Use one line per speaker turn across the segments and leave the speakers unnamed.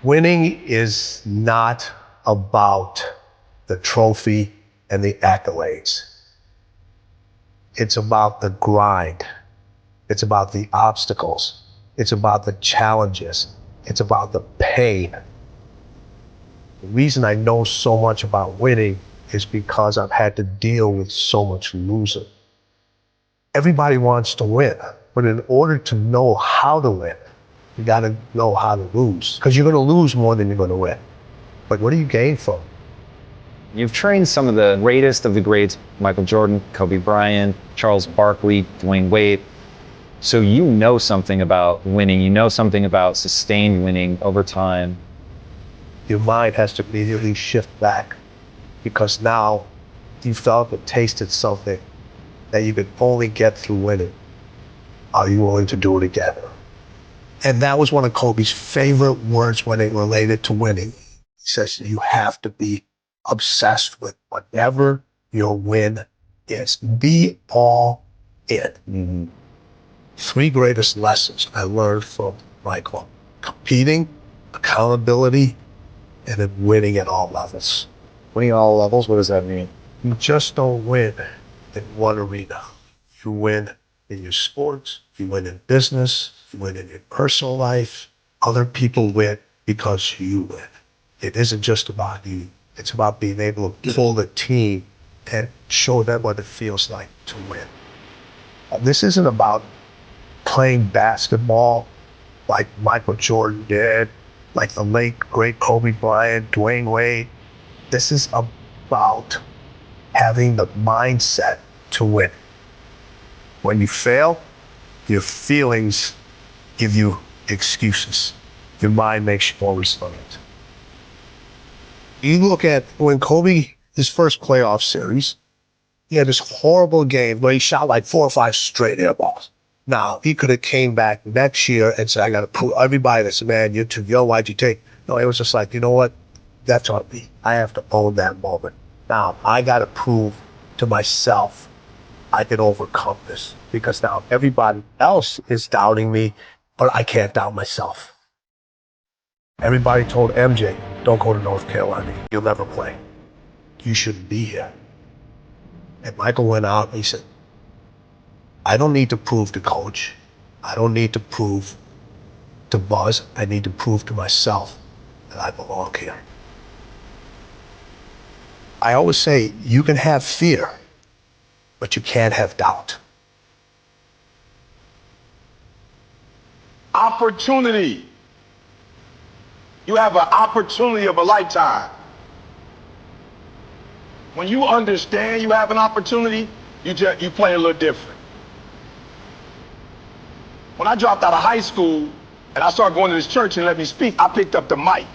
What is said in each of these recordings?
Winning is not about the trophy and the accolades. It's about the grind. It's about the obstacles. It's about the challenges. It's about the pain. The reason I know so much about winning is because I've had to deal with so much losing. Everybody wants to win, but in order to know how to win, you gotta know how to lose, because you're gonna lose more than you're gonna win. But what do you gain from it?
You've trained some of the greatest of the greats, Michael Jordan, Kobe Bryant, Charles Barkley, Dwayne Wade. So you know something about winning, you know something about sustained winning over time.
Your mind has to immediately shift back, because now you felt and tasted something that you could only get through winning. Are you willing to do it again? And that was one of Kobe's favorite words when it related to winning. He says, you have to be obsessed with whatever your win is. Be all in.
Mm-hmm.
Three greatest lessons I learned from Michael: competing, accountability, and then winning at all levels.
Winning at all levels, what does that mean?
You just don't win in one arena. You win in your sports, you win in business, you win in your personal life. Other people win because you win. It isn't just about you. It's about being able to pull the team and show them what it feels like to win. This isn't about playing basketball like Michael Jordan did, like the late great Kobe Bryant, Dwayne Wade. This is about having the mindset to win. When you fail, your feelings give you excuses. Your mind makes you more resilient. You look at when Kobe, his first playoff series, he had this horrible game where he shot like 4 or 5 straight air balls. Now, he could have came back next year and said, I got to prove everybody that's, man, you're too young, why'd you take? No, it was just like, you know what? That's on me. I have to own that moment. Now, I got to prove to myself I can overcome this, because now everybody else is doubting me, but I can't doubt myself. Everybody told MJ, don't go to North Carolina. You'll never play. You shouldn't be here. And Michael went out and he said, I don't need to prove to coach. I don't need to prove to Buzz. I need to prove to myself that I belong here. I always say, you can have fear, but you can't have doubt.
Opportunity. You have an opportunity of a lifetime. When you understand you have an opportunity, you play a little different. When I dropped out of high school and I started going to this church and let me speak, I picked up the mic.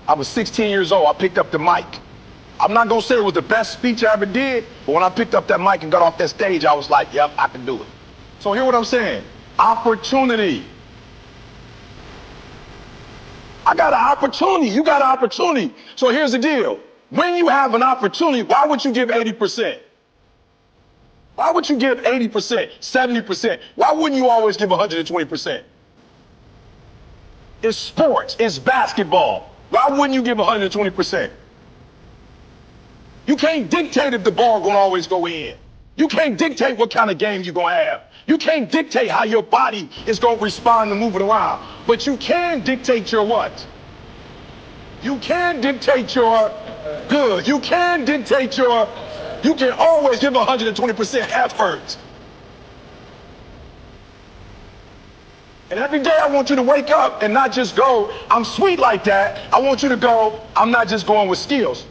I was 16 years old, I picked up the mic. I'm not gonna say it was the best speech I ever did, but when I picked up that mic and got off that stage, I was like, yep, I can do it. So hear what I'm saying, opportunity. I got an opportunity, you got an opportunity. So here's the deal, when you have an opportunity, why would you give 80%? Why would you give 80%, 70%? Why wouldn't you always give 120%? It's sports, it's basketball. Why wouldn't you give 120%? You can't dictate if the ball gonna always go in. You can't dictate what kind of game you're gonna have. You can't dictate how your body is gonna respond to moving around. But you can dictate your what? You can dictate your good. You can dictate your, you can always give 120% effort. And every day I want you to wake up and not just go, I'm sweet like that. I want you to go, I'm not just going with skills.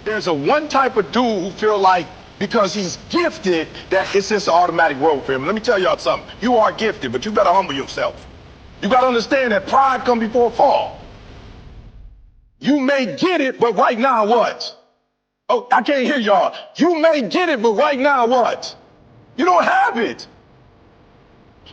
There's a one type of dude who feel like because he's gifted that it's just an automatic road for him. Let me tell y'all something. You are gifted, but you better humble yourself. You gotta understand that pride comes before a fall. You may get it, but right now what? Oh, I can't hear y'all. You may get it, but right now what? You don't have it.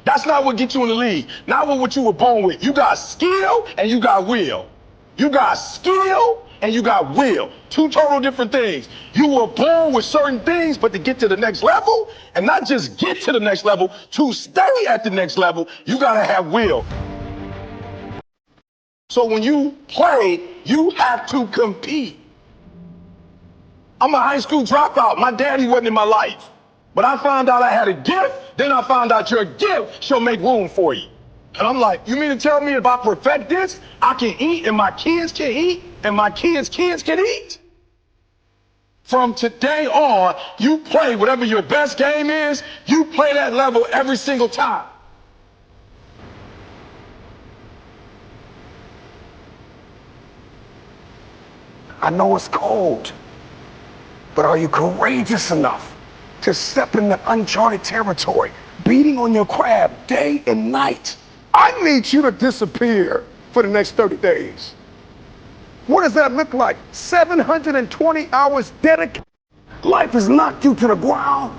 That's not what gets you in the league. Not what you were born with. You got skill and you got will. You got skill and you got will. Two total different things. You were born with certain things, but to get to the next level, and not just get to the next level, to stay at the next level, you gotta have will. So when you play, you have to compete. I'm a high school dropout. My daddy wasn't in my life. But I found out I had a gift, then I found out your gift shall make room for you. And I'm like, you mean to tell me if I perfect this, I can eat and my kids can eat and my kids' kids can eat? From today on, you play whatever your best game is, you play that level every single time. I know it's cold, but are you courageous enough to step into uncharted territory, beating on your crab day and night? I need you to disappear for the next 30 days. What does that look like? 720 hours dedicated. Life has knocked you to the ground.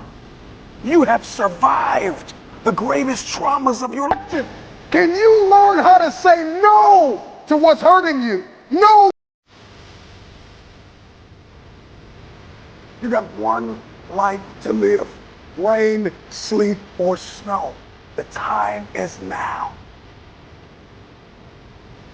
You have survived the greatest traumas of your life. Can you learn how to say no to what's hurting you? No. You got one life to live. Rain, sleet, or snow. The time is now.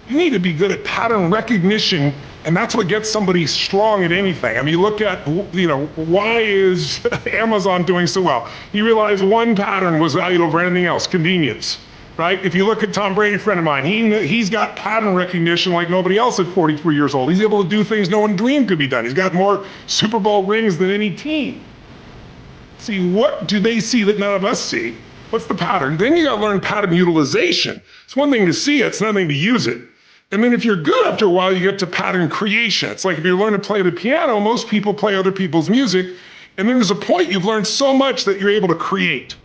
You need to be good at pattern recognition, and that's what gets somebody strong at anything. I mean, you look at, why is Amazon doing so well? You realize one pattern was valued over anything else, convenience, right? If you look at Tom Brady, a friend of mine, he's got pattern recognition like nobody else at 43 years old. He's able to do things no one dreamed could be done. He's got more Super Bowl rings than any team. See, what do they see that none of us see? What's the pattern? Then you gotta learn pattern utilization. It's one thing to see it, it's another thing to use it. And then if you're good after a while, you get to pattern creation. It's like if you learn to play the piano, most people play other people's music. And then there's a point you've learned so much that you're able to create. It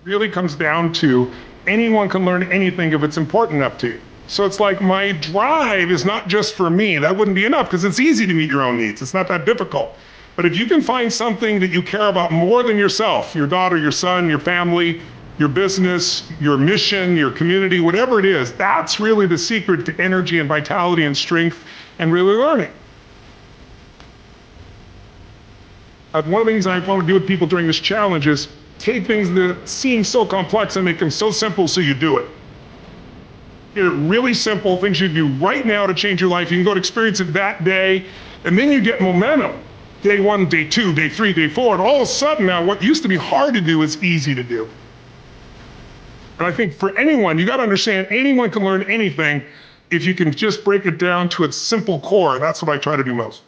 really comes down to anyone can learn anything if it's important enough to you. So it's like my drive is not just for me. That wouldn't be enough because it's easy to meet your own needs. It's not that difficult. But if you can find something that you care about more than yourself, your daughter, your son, your family, your business, your mission, your community, whatever it is, that's really the secret to energy and vitality and strength and really learning. One of the things I want to do with people during this challenge is take things that seem so complex and make them so simple so you do it. Get it really simple, things you do right now to change your life. You can go to experience it that day, and then you get momentum. Day 1, day 2, day 3, day 4, and all of a sudden now what used to be hard to do is easy to do. And I think for anyone, you gotta understand, anyone can learn anything if you can just break it down to its simple core. That's what I try to do most.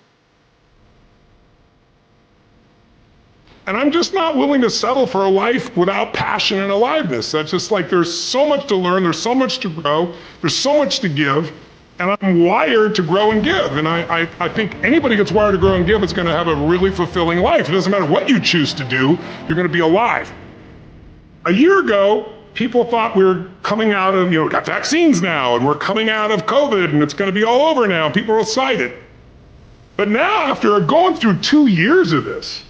And I'm just not willing to settle for a life without passion and aliveness. That's just like, there's so much to learn, there's so much to grow, there's so much to give, and I'm wired to grow and give. And I think anybody that's wired to grow and give is gonna have a really fulfilling life. It doesn't matter what you choose to do, you're gonna be alive. A year ago, people thought we were coming out of, we got vaccines now, and we're coming out of COVID, and it's gonna be all over now, and people are excited. But now, after going through 2 years of this,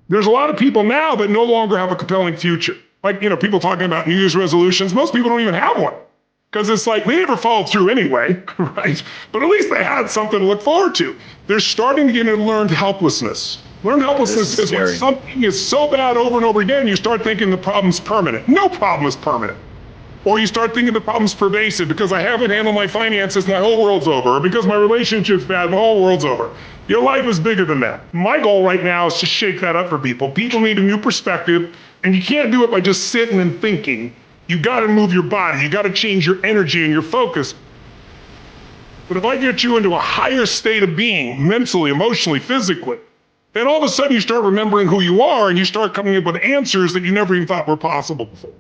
there's a lot of people now that no longer have a compelling future. Like, people talking about New Year's resolutions, most people don't even have one. Because it's like, they never followed through anyway, right? But at least they had something to look forward to. They're starting to get into learned helplessness. Learned helplessness is when something is so bad over and over again, you start thinking the problem's permanent. No problem is permanent. Or you start thinking the problem's pervasive because I haven't handled my finances, my whole world's over. Or because my relationship's bad, my whole world's over. Your life is bigger than that. My goal right now is to shake that up for people. People need a new perspective, and you can't do it by just sitting and thinking. You gotta move your body, you gotta change your energy and your focus. But if I get you into a higher state of being, mentally, emotionally, physically, then all of a sudden you start remembering who you are and you start coming up with answers that you never even thought were possible before.